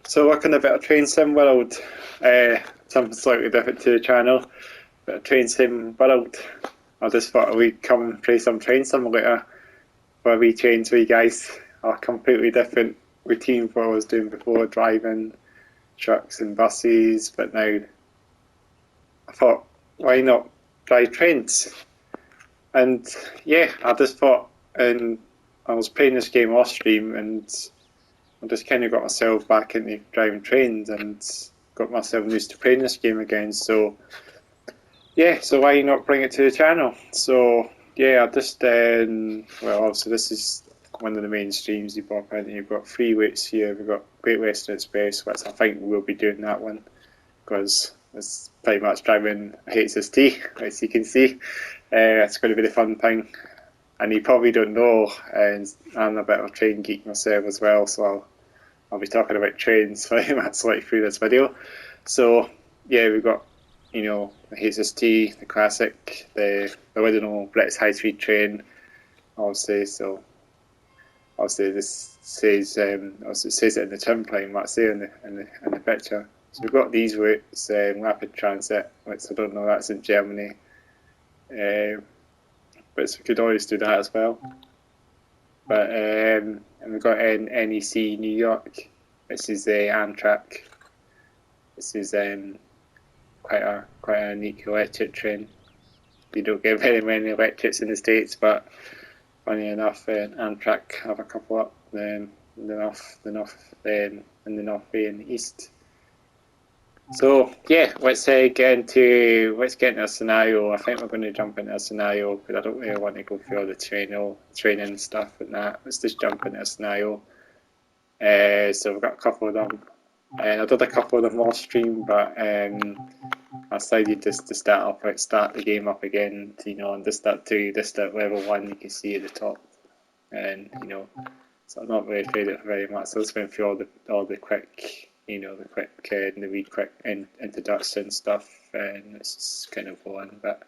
So looking a bit of Train Sim World, something slightly different to the channel, but Train Sim World. I just thought we'd come and play some Train Simulator where we trains with you guys. A completely different routine for what I was doing before, driving trucks and buses, but now I thought, why not drive trains? And yeah, I just thought, and I was playing this game off stream and I just kind of got myself back into driving trains and got myself used to playing this game again. So yeah, so why not bring it to the channel? So yeah, I just well, obviously this is one of the main streams you brought in. You've got three routes here. We've got Great Western Express, which I think we'll be doing that one because it's pretty much driving a HST, as you can see. It's going to be the fun thing. And you probably don't know, and I'm a bit of a train geek myself as well, so I'll be talking about trains pretty much like through this video. So yeah, we've got, you know, the HST, the classic, the original British high speed train, obviously. So obviously this says obviously it says it in the turnpike, what's there in the picture. So we've got these routes, rapid transit, which I don't know, that's in Germany. But we could always do that as well. But and we've got NEC New York. This is the Amtrak. This is quite a neat electric train. You don't get very many electrics in the States, but funny enough, Amtrak have a couple up in the north and the east. So yeah, let's get into a scenario. I think we're going to jump into a scenario because I don't really want to go through all the training stuff and that. Let's just jump into a scenario. So we've got a couple of them, and I did a couple of them off stream, but I decided just to start the game up again. To, you know, and just at level 1. You can see at the top, and you know, so I'm not really played it very much. So I just went through all the quick. You know, the wee quick introduction stuff, and it's just kind of fun. But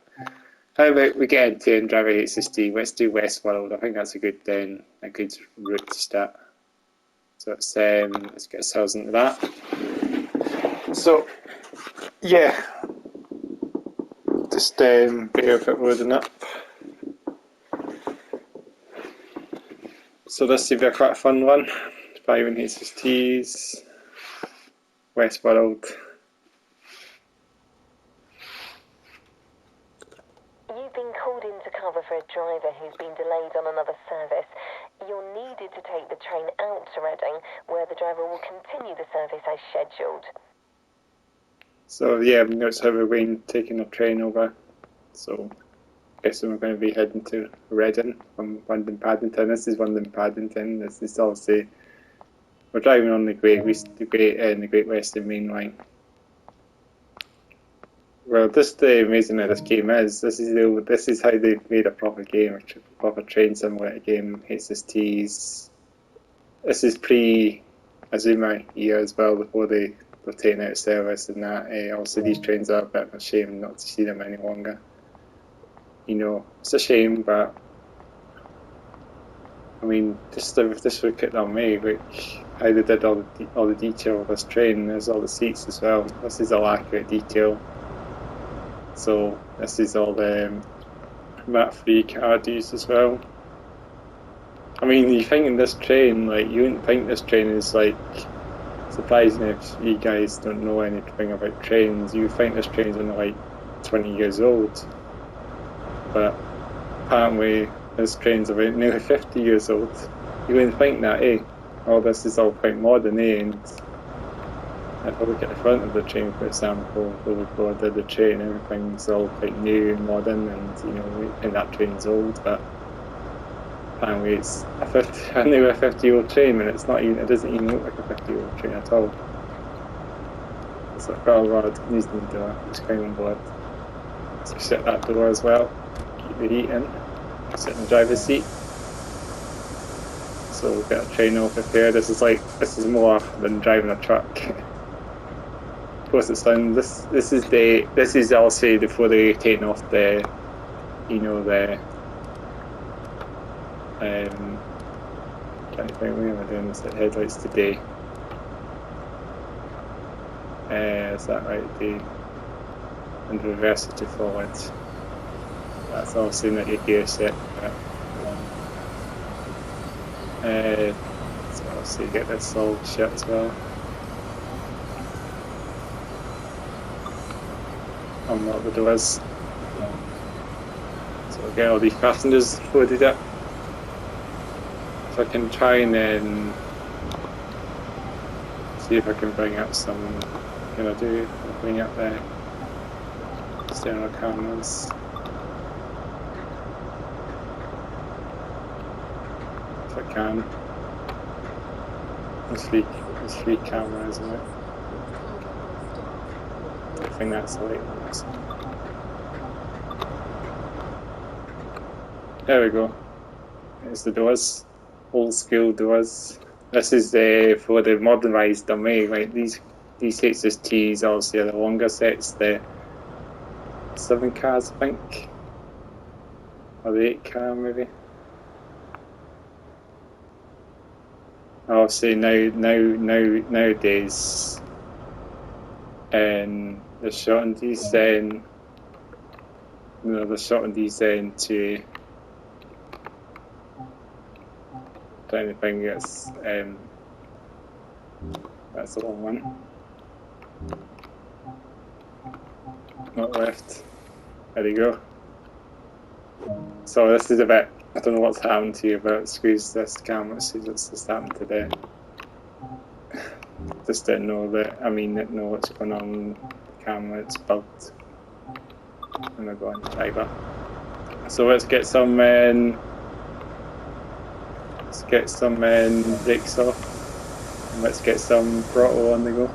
how about we get into and drive a HST? Let's do Westworld. I think that's a good route to start. So let's get ourselves into that. So yeah, just bear with it loading up. So this will be quite a fun one. Driving HSTs. Westworld. You've been called in to cover for a driver who's been delayed on another service. You're needed to take the train out to Reading, where the driver will continue the service as scheduled. So yeah, notice how we're taking the train over. So I guess we're going to be heading to Reading from London Paddington. This is London Paddington. This is obviously. We're driving on the Great Western Main Line. Well, just the amazing that this game is. This is how they've made a proper game, a proper train simulator game. HSTs. This is pre-Azuma year as well, before they were taken out of service and that. Also, these trains are a bit of a shame not to see them any longer. You know, it's a shame, but I mean, just look at them, which how they did all the detail of this train. There's all the seats as well. This is all accurate detail. So this is all the map-free card used as well. I mean, you think in this train, like, you wouldn't think this train is like surprising if you guys don't know anything about trains. You think this train's only like 20 years old, but apparently this train's about nearly 50 years old. You wouldn't think that, eh? Oh, this is all quite modern, eh? And if I look at the front of the train, for example, the train, everything's all quite new and modern, and you know, we think that train's old, but apparently it's a nearly 50-year-old train, and it doesn't even look like a 50-year-old train at all. So I've got a lot of needs to do that. Just came on board. So shut that door as well. Keep the heat in. Sit in the driver's seat. So we've got a train all prepared. This is more than driving a truck. Of course, it's fun. This is also before they taken off the, you know, the trying to think when am I doing this? The headlights today. Is that right? And reverse it to forward. That's obviously not your gear set. But, so obviously you get this all shut as well. Unlock the doors. So we'll get all these passengers loaded up. So I can try and then see if I can bring up some. Can I do? I'll bring up the external cameras. If I can. There's three cameras in it. I think that's the right one. There we go. There's the doors. Old school doors. This is for the modernised dummy. Like these HSTs obviously are the longer sets, the 7 cars I think. Or the 8 car maybe. Obviously nowadays they're shortened these then they're shortened these then to trying to think that's the wrong one. Not left. There you go. So this is a bit, I don't know what's happened to you, but squeeze this camera, see what's just happened today. Just didn't know that, didn't know what's going on with the camera, it's bugged. And we're going driver. So let's get some brakes off. And let's get some throttle on the go.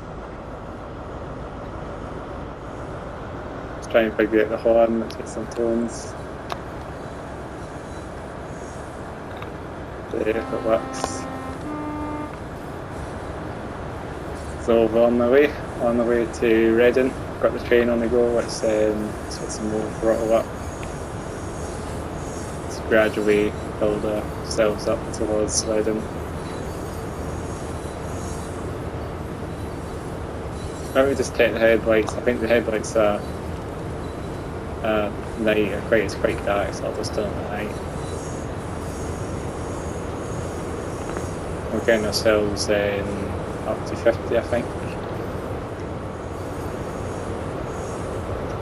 Let's try and figure out the horn, let's get some tones. If it works. So we're on the way to Reading. Got the train on the go. Let's get some more throttle up. Let's gradually build ourselves up towards Reading. Let me just check the headlights. I think the headlights are night. It's quite dark, so I'll just turn the night. We're getting ourselves up to 50, I think.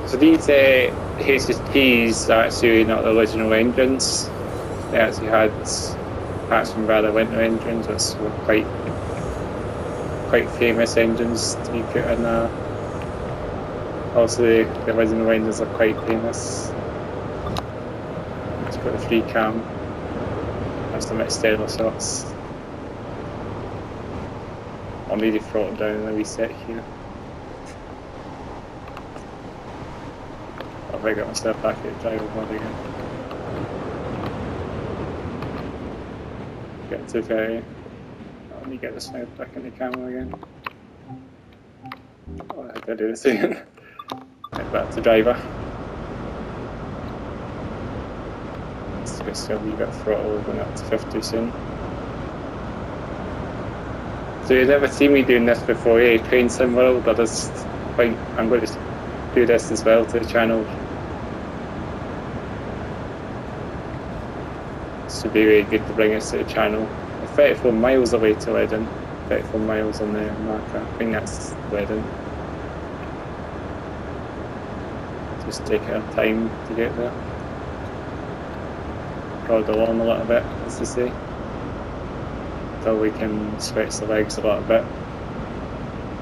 So these HSTs are actually not the original engines. They actually had parts from rather winter engines, which were quite famous engines to be put in there. Also, the original engines are quite famous. Let's put the free cam. Have some external shots. I'll need to throttle down and reset here. I've got myself back at the driver mode again. Get to ferry. Let me get this now back in the camera again. Oh, I think I do this again. Get back to driver. Let's get a wee bit of throttle going up to 50 soon. So you've never seen me doing this before, trainsimworld, but I'm going to do this as well to the channel. This would be really good to bring us to the channel. We're 34 miles away to Reading, 34 miles on the marker, I think that's Reading. Just take our time to get there. Prod along a little bit, as they say. Until we can stretch the legs a little bit.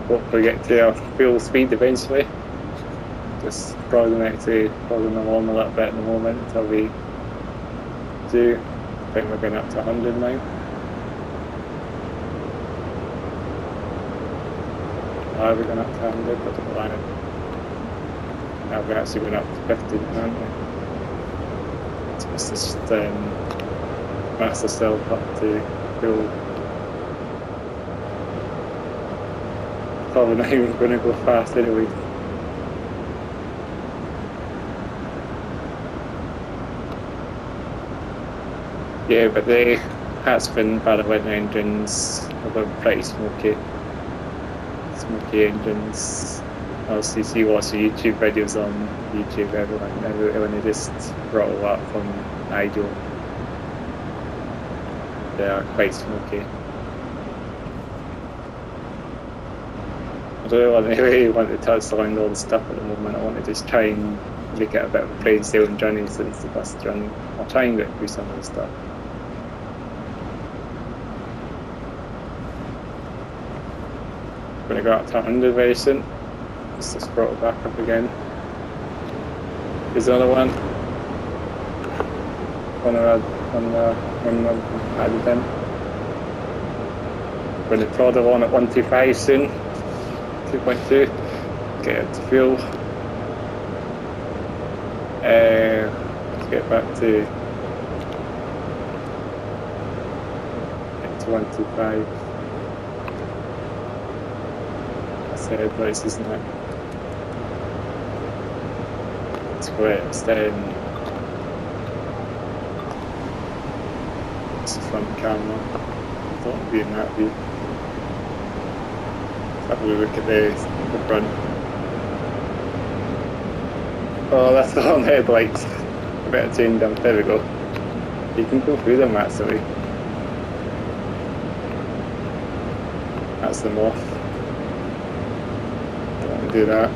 Hopefully get to our full speed eventually. Just prodding along a little bit at the moment until we do. I think we're going up to 100 now. Are we going up to 100? I don't know why. Now we're actually going up to 50, aren't we? So let's just mass ourselves up to full. Probably not even going to go fast anyway. Yeah, but the Aspen Parawind engines are pretty smoky. smoky engines. Obviously see lots of YouTube videos on YouTube when they just throttle up from idle. They are quite smoky. I don't really want to touch around all the stuff at the moment. I want to just try and make it a bit of a plain sailing journey since the first journey. I'll try and get through some of the stuff. Going to go up to 100 very soon. Let's just throttle back up again. Here's another one. One added in. Going to throttle on at 125 soon. 2.2. Get it to fuel. Let's get back to 125. That's the advice, isn't it? It's great. It's the front camera. I don't want to be in that view. Have a look at the front. Oh, that's the wrong headlights. I better change them. There we go. You can go through them actually. That's them off. Don't want to do that.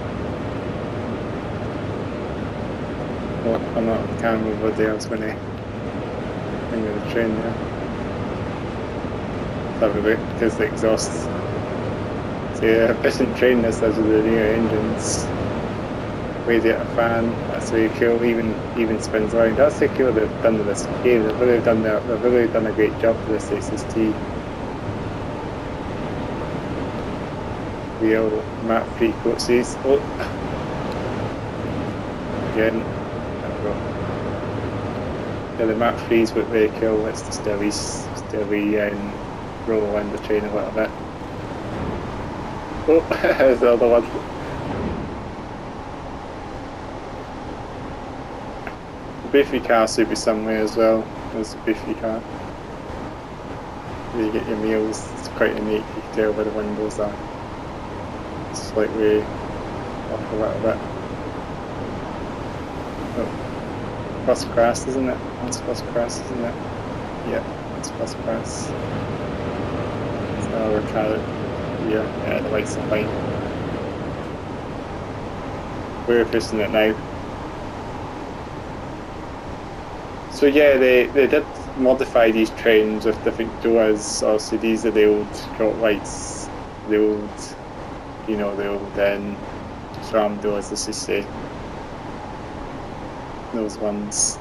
Oh, I'm not on camera over there. I was going to bring the train there. Have a look because the exhaust. So yeah, efficient train this as with the new engines. Radiator fan, that's really cool, even spins around. That's so cool they've done with this game. They've really done a great job with this HST. Real map frequencies. Oh, again, there we go. Yeah, the map frees look very cool. Let's just roll around the train a little bit. Oh, there's the other one. The beefy car should be somewhere as well. There's a beefy car. Where you get your meals. It's quite unique. You can tell where the windows are. It's slightly off a little bit. Oh, first class, isn't it? That's first class, isn't it? Yeah, that's first class. It's now we're trying. Yeah, the lights are fine. We're pushing it now. So yeah, they did modify these trains with different doors. Obviously these are the old drop lights, the old tram doors, as you say. Those ones.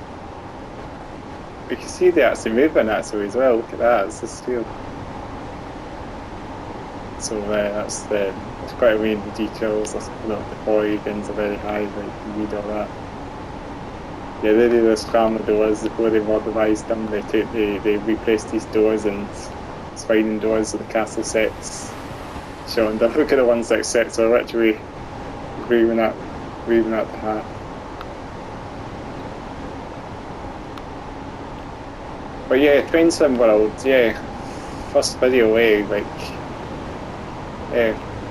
You can see they're actually moving actually as well. Look at that, it's just real. So that's quite a range of details. The polygons are very high, like you need all that. Yeah, they did the scramble doors before they modernised them. They replaced these doors and sliding doors with the castle sets. Showing them. Look at the ones that sets are literally weaving at the half. But yeah, Train Sim World, yeah. First video,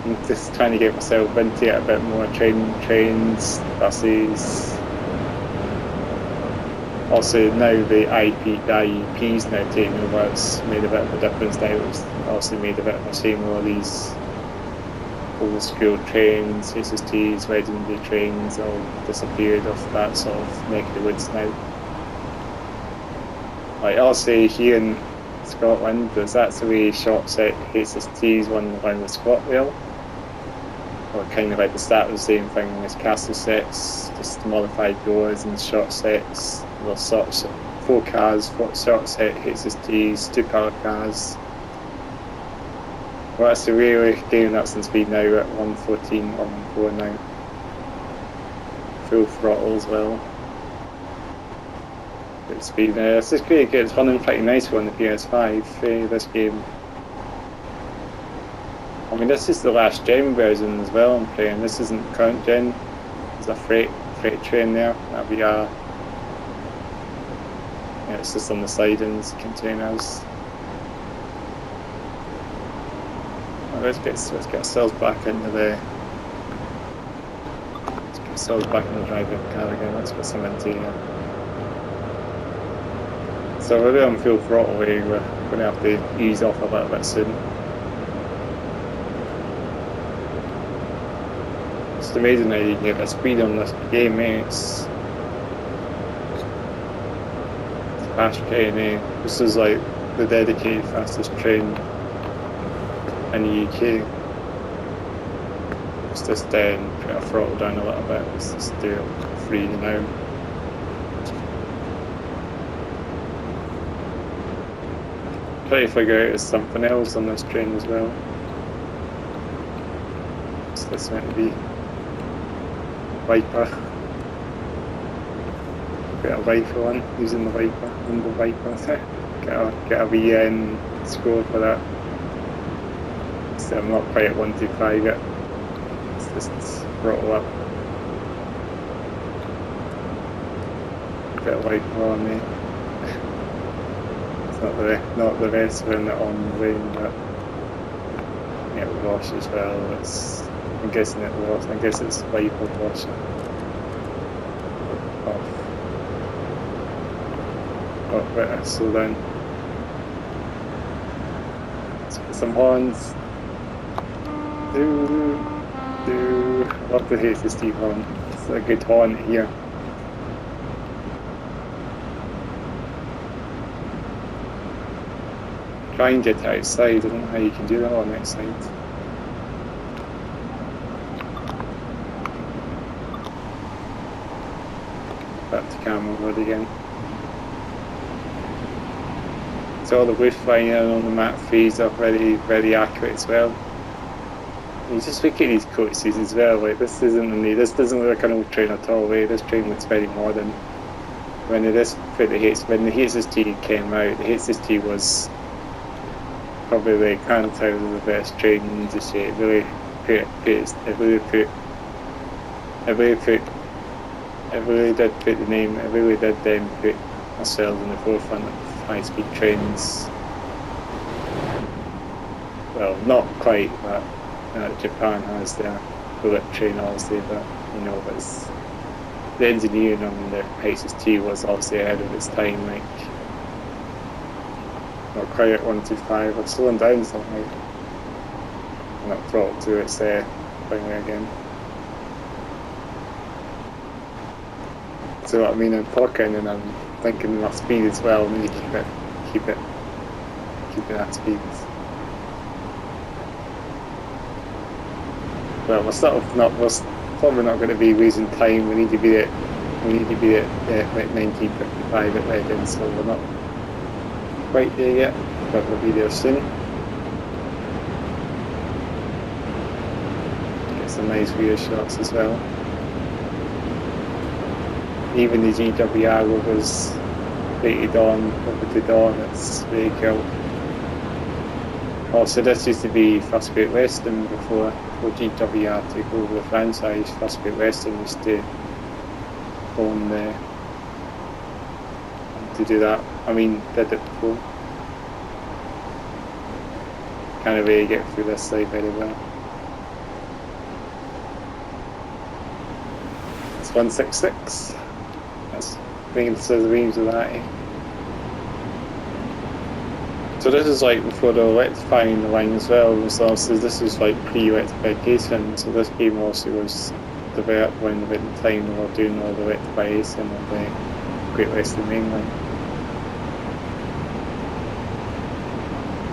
I'm just trying to get myself into it a bit more. Trains, buses. Also now the IEP's now taking over. It's made a bit of a difference now. It's also made a bit of a shame with all these old school trains, HSTs, legendary trains all disappeared off that sort of neck of the woods now. Like I'll say here in Scotland, there's actually short set HSTs one around the ScotRail. Or kind of like the start of the same thing as castle sets, just modified doors and short sets. Well, sorts of 4 cars, 4 short set HSTs, 2 power cars. Well, that's really gaining up since speed now at 114, 114 now. Full throttle as well. Good speed there. This is pretty good. It's running pretty nicely on the PS5. This game. I mean, this is the last gen version as well I'm playing. This isn't current gen. There's a freight train there. That'll be yeah, it's just on the sidings, containers. let's get ourselves back into the driving car again. Let's put some into here. So we're on full throttle. We're going to have to ease off a little bit soon. It's amazing how you can get the speed on this game, eh? It's fast train, eh? This is like the dedicated fastest train in the UK. Let's just put our throttle down a little bit. Let's just do it 3 now. Try to figure out there's something else on this train as well. What's this meant to be? Viper. Get a rifle in, using the Viper, and the Viper. Get a wee score for that. So I'm not quite at 125 yet. Let's just throttle up. Get a Viper on me. Not the rest of it on the lane, but yeah, wash as well. I'm guessing it was. I guess it's Viper wash. Oh, right, slow down. Let's put some horns. I love the HST horn. It's a good horn here. Try and get outside. I don't know how you can do that on that side. Back to camera mode again. So all the wood flying in on the map feeds are very accurate as well. You just look at these coaches as well. Like this doesn't look like an old train at all. This train looks very modern. When the HST came out, the HST was probably like hands down the best train in the industry. It really did put the name. It really did put ourselves in the forefront of high-speed trains. Well, not quite, but Japan has their bullet train obviously, but you know, it's the engineering on the HST was obviously ahead of its time. Like not quite at 125, or slowing down something. I'm not throttled to its finally again. So I mean, I'm talking and I'm thinking my speed as well. I need to keep it at speed. Well, we're probably not going to be losing time. We need to be at like 1955 at Reading, so we're not quite there yet, but we'll be there soon. Get some nice rear shots as well. Even the GWR was rated on over to dawn. It's very cool. Also, this used to be First Great Western before GWR took over the franchise. First Great Western used to own to do that. I mean, did it before. Can't really get through this side very well. It's 166. That's, I think it's the range of that. So this is like before the electrifying the line as well. So this is like pre-electrification. So this game also was developed when at the time we were doing all the electrification of the Great Western Main Line.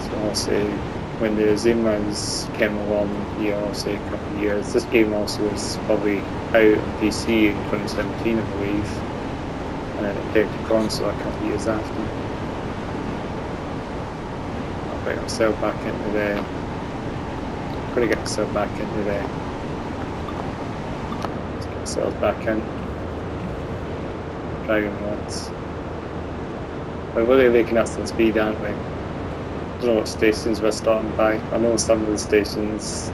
So also when the Zimas came along here, also a couple of years. This game also was probably out on PC in 2017, I believe, and then it came to console a couple of years after. I'll get myself back into the. Gotta get myself back into the. Let's get ourselves back in. Dragon Rods. We're really making up some speed, aren't we? I don't know what stations we're starting by. I know some of the stations.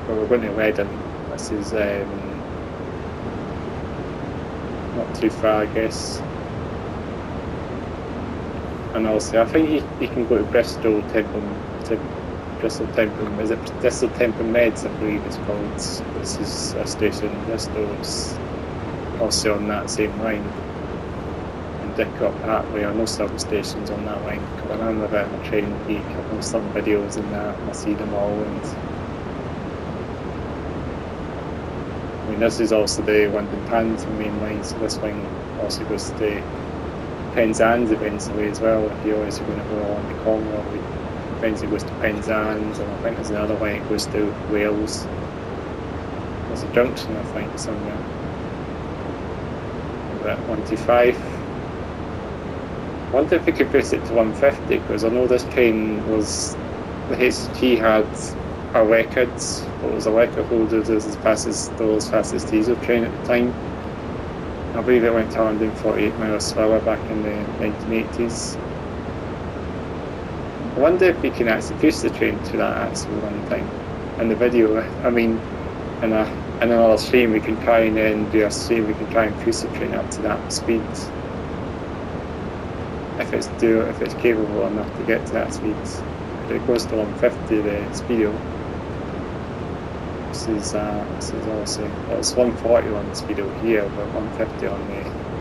Well, we're going to Reading. This is not too far, I guess. And also, I think you can go to Bristol, Bristol Temple, is it Bristol Temple Meds, I believe it's called. This is a station in Bristol, it's also on that same line. And Didcot that way, I know several stations on that line. When I'm a bit of a train geek, I know some videos in that, and I see them all. And I mean, this is also the London Paddington main line, so this line also goes to Penzance eventually as well. If you're always going to go along the corner, eventually goes to Penzance, and I think there's another line that goes to Wales. There's a junction, I think, somewhere. About 125. I wonder if we could boost it to 150, because I know this train was, the HST had a records, but it was a record holder as fast as the world's fastest diesel train at the time. I believe it went to 148 miles per hour back in the 1980s. I wonder if we can actually push the train to that actual one time. In the video, I mean, in another stream we can try and then do a stream, we can try and push the train up to that speed. If it's capable enough to get to that speed. If it goes to 150, the speedo. This is also, well, it's 140 on the speedo here, but 150 on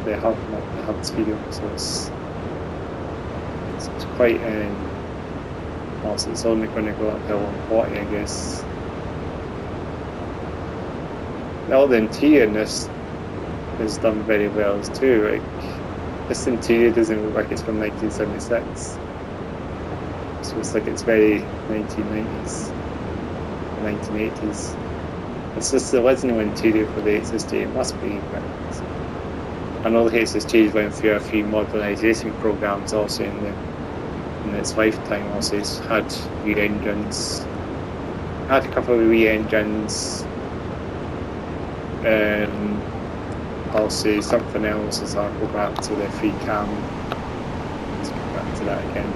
the hub speedo. So it's quite also it's only going to go up to 140, I guess. All the interior in this is done very well too. Like, this interior doesn't look like it's from 1976. So it's like it's very 1990s, 1980s. It's just the original interior for the HST, it must be. But I know the HST went through a few modernisation programs also in its lifetime. Also, it's had re-engines, had a couple of re-engines. Also, something else as I'll go back to the free cam. Let's go back to that again.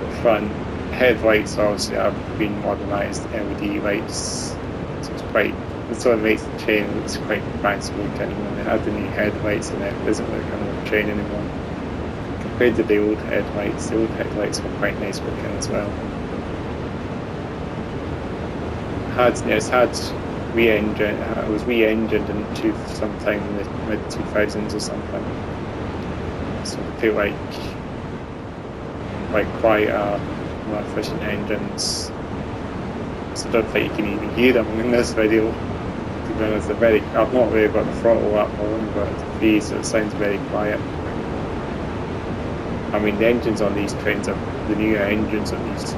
The front headlights obviously have been modernised LED lights. So it's quite, that's what makes the train looks quite fancy looking. When they had the new headlights in it, it doesn't look like an old train anymore. Compared to the old headlights were quite nice looking as well. It's had re-engine, it was re-engined sometime in the mid-2000s or something. So they feel like quieter, more efficient engines. So I don't think you can even hear them in this video. To be honest, I've not really got the throttle up on, but it's free, so it sounds very quiet. I mean, the engines on these trains are the newer engines on this.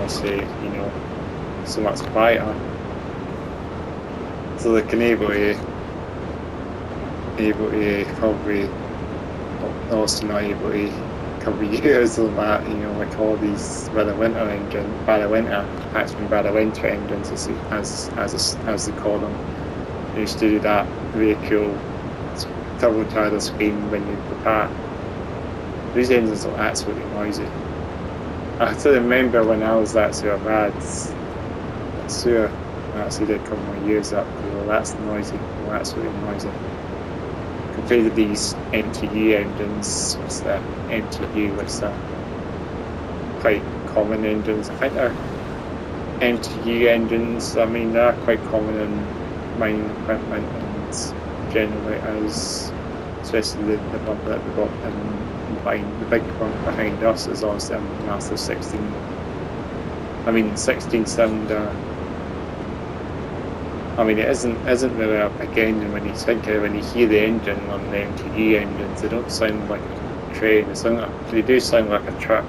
Say, you know, so much quieter, so they can able to probably also not able to cover years on that, you know, like all these bad winter engines as they call them. They used to do that really cool turbocharger scream when you depart. These engines are absolutely noisy. I still remember when I was that sort of bad, I actually did a couple more years up, well, that's noisy, well, absolutely noisy. Compared to these MTU engines, what's that? MTU, what's that? Quite common engines. I think they're MTU engines, I mean, they're quite common in mining equipment and generators, especially the one that we got in the big one behind us is also a massive 16 cylinder. I mean, it isn't really a big engine when you hear the engine on the MTU engines. They don't sound like a train. They do sound like a truck.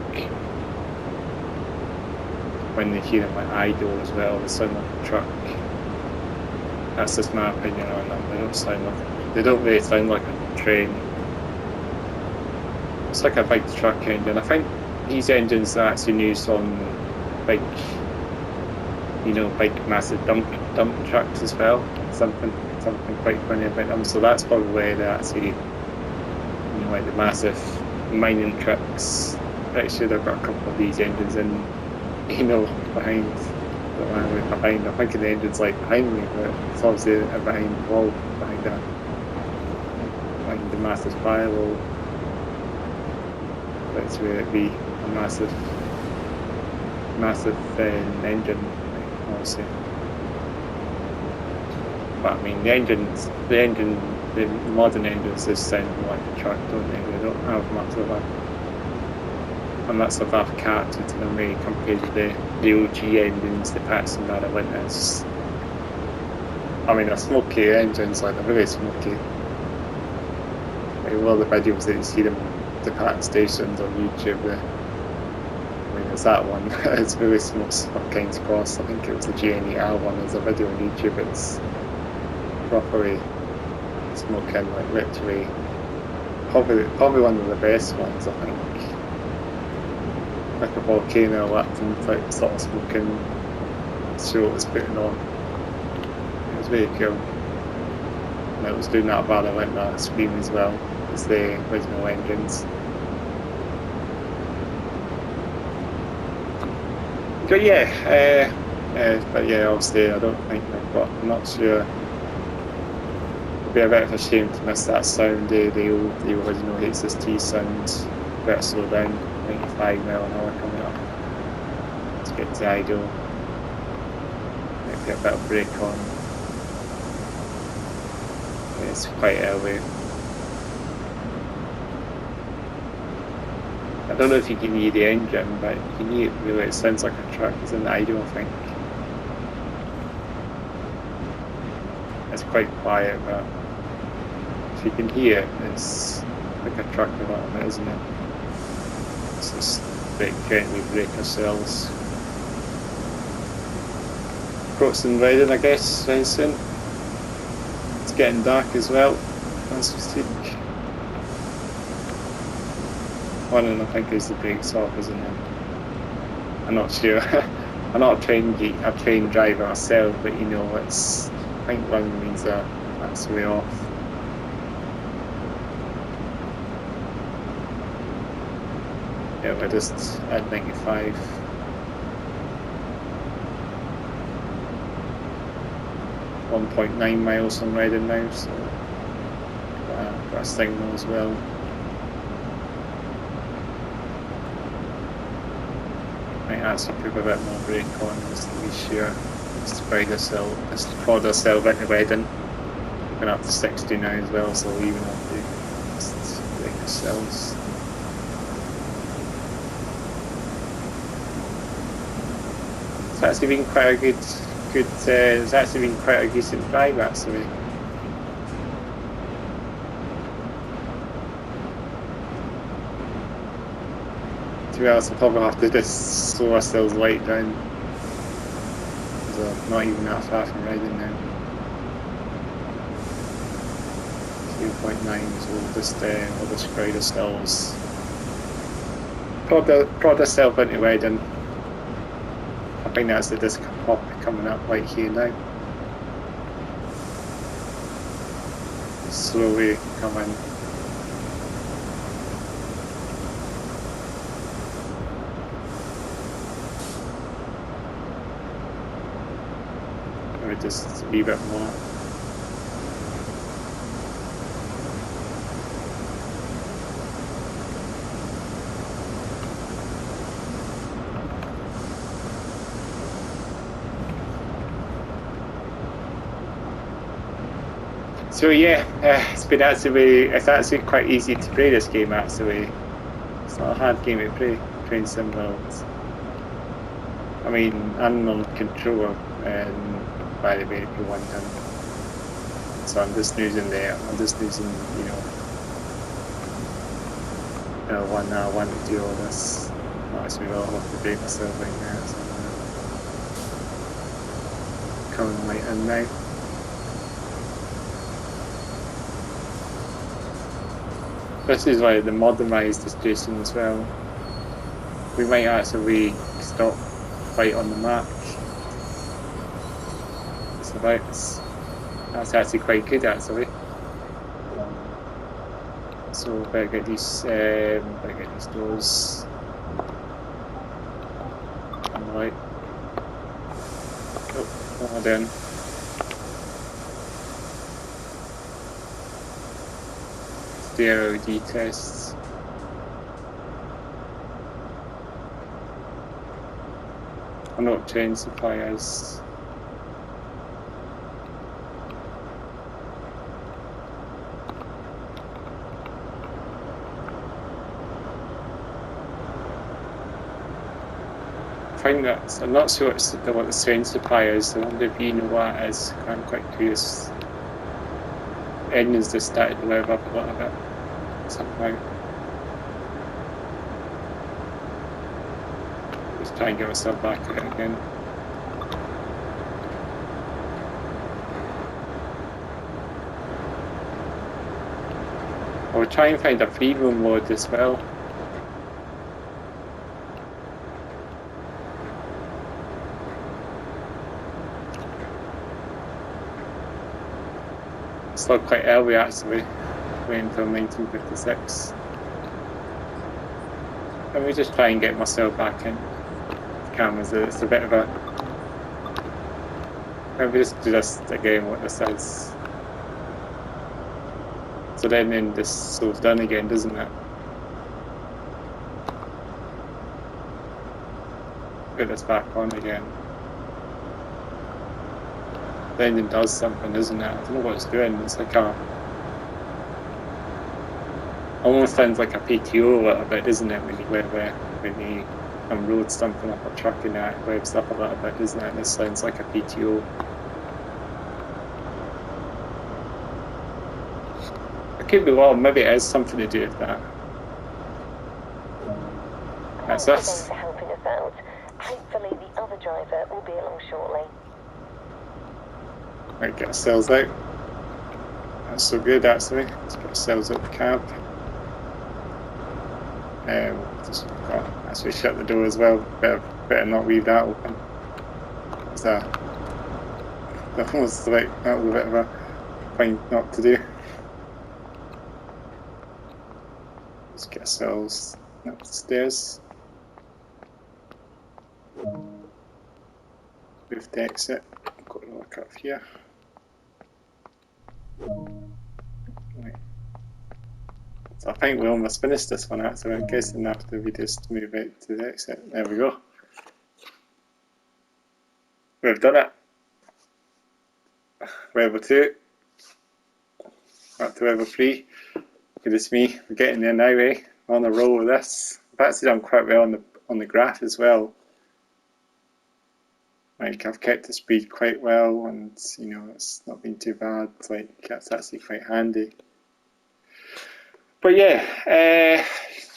When they hear them like idle as well, they sound like a truck. That's just my opinion on them. They don't really sound like a train. It's like a big truck engine. I think these engines are actually used on big massive dump trucks as well. Something quite funny about them. So that's probably where they actually, like the massive mining trucks. Actually, they've got a couple of these engines in, behind. I think the engine's like behind me, but it's obviously behind the wall, behind the massive firewall. That's where it'd be a massive engine, obviously. But I mean, the modern engines just sound like a truck, don't they? They don't have much of a character to them, really, compared to the OG engines, the Pats and that winters. I mean, they're smoky engines, like they're very smoky. Like, all the videos that you see them, the Pat stations on YouTube, I mean, there's that one. It's really smokes all kinds of course. I think it was the GNER one. There's a video on YouTube. It's properly smoking, like literally, probably one of the best ones, I think. Like a volcano erupting type sort of smoking show it was putting on. It was very cool. And it was doing that while I went that screen as well as the original engines. But yeah, obviously I don't think I'm not sure. It'd be a bit of a shame to miss that sound, the original HST sound. Better slow down, 95 mile an hour coming up. Let's get to idle. Maybe a bit of brake on. It's quite early. I don't know if you can hear the engine, but you can hear it really. It sounds like a truck. It's in idle, I think. It's quite quiet, but if you can hear it, it's like a truck a little bit, isn't it? It's just gently brake ourselves. Crossing riding, I guess, very soon. It's getting dark as well, as we speak. One of them, I think, is the brakes off, isn't it? I'm not sure. I'm not a train driver myself, but you know, it's. I think one means that's way off. Yeah, we're just at 95. .9 miles I'm riding now, so got a signal as well. Might actually put a bit more brake on just to be sure. Just to prod ourselves into wedding. We're going up to 60 now as well, so we'll even have to just brake ourselves. It's actually been quite a it's actually been quite a decent drive actually. To be honest, I'll probably have to just slow ourselves light down. Because not even that far from riding now. 2.9, so we'll just ride ourselves. Prod ourselves into riding. I think that's the disc pop coming up right here now. Slowly coming. Maybe just a wee bit more. So yeah, it's actually quite easy to play this game actually. It's not a hard game to play, TrainSimWorld. I mean, I'm on controller by the way, if you're wondering. So I'm just using one to do all this. Actually, I'll have to break myself right now. So coming right in now. This is like the modernised station as well. We might actually stop right on the map. So that's actually quite good actually. So better get these doors on the right. Oh, hold on. the LOD tests. I'm not train suppliers. I find that I'm not sure what the train supplier is. I wonder if you know what it is. I'm quite curious. The engine's just started to rev up a little bit somehow. Just try and get myself back at it again. I'll try and find a free roam mode as well. It's still quite early actually, waiting until 1956. Let me just try and get myself back in. The cameras, it's a bit of a... Let me just do this again, what this is. So then this slows down again, doesn't it? Put this back on again. The engine does something, doesn't it? I don't know what it's doing. It's like a... almost sounds like a PTO a little bit, doesn't it? When you unload something off a truck and that webs up a little bit, doesn't it? This sounds like a PTO. I could be wrong, maybe it has something to do with that. That's us. Thanks for helping us out. Hopefully the other driver will be along shortly. Might get ourselves out. That's so good actually. Let's get ourselves out the cab. Just actually shut the door as well. Better not leave that open. That was like that was a bit of a thing not to do. Let's get ourselves up the stairs. Move the exit. Got to look up here. Right. So I think we almost finished this one actually. I'm guessing after we just move it to the exit. There we go. We've done it. Level 2. Back to level 3. Goodness me, we're getting there now, eh? On a roll with this. I've actually done quite well on the graph as well. Like I've kept the speed quite well, and you know it's not been too bad. Like that's actually quite handy. But yeah,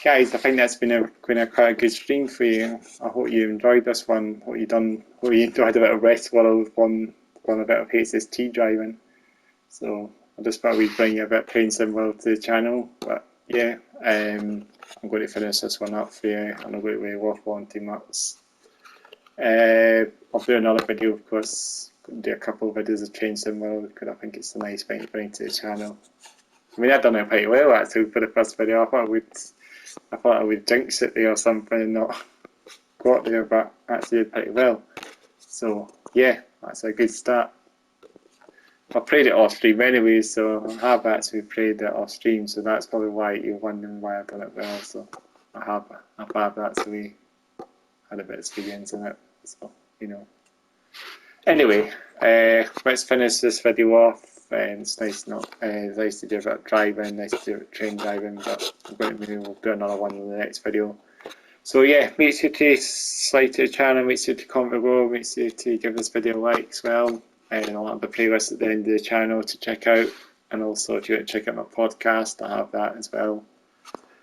guys, I think that's been quite a good stream for you. I hope you enjoyed this one. Hope you enjoyed a bit of Westworld, one a bit of HST driving. So I just thought we'd bring you a bit of trainsimworld to the channel. But yeah, I'm going to finish this one up for you. I'm not going to waffle on too much. I'll do another video, of course. Do a couple of videos of trainsimworld because I think it's a nice thing to bring to the channel. I mean, I've done it pretty well actually for the first video. I thought I would jinx it there or something and not got there, but actually did pretty well. So yeah, that's a good start. I played it off stream anyway, so I have actually played it off stream, so that's probably why you're wondering why I've done it well. So I've actually had a bit of experience in it, so you know. Anyway, let's finish this video off. It's nice to do a bit of driving, nice to do train driving, but we'll do another one in the next video. So yeah, make sure to subscribe to the channel, make sure to comment below, make sure to give this video a like as well. And I'll have the playlist at the end of the channel to check out. And also if you want to check out my podcast, I have that as well.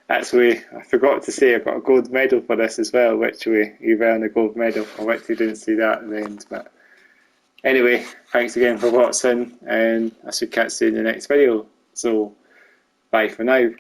Actually, I forgot to say I got a gold medal for this as well, which you earned a gold medal. I actually didn't see that at the end, but anyway, thanks again for watching, and I should catch you in the next video. So, bye for now.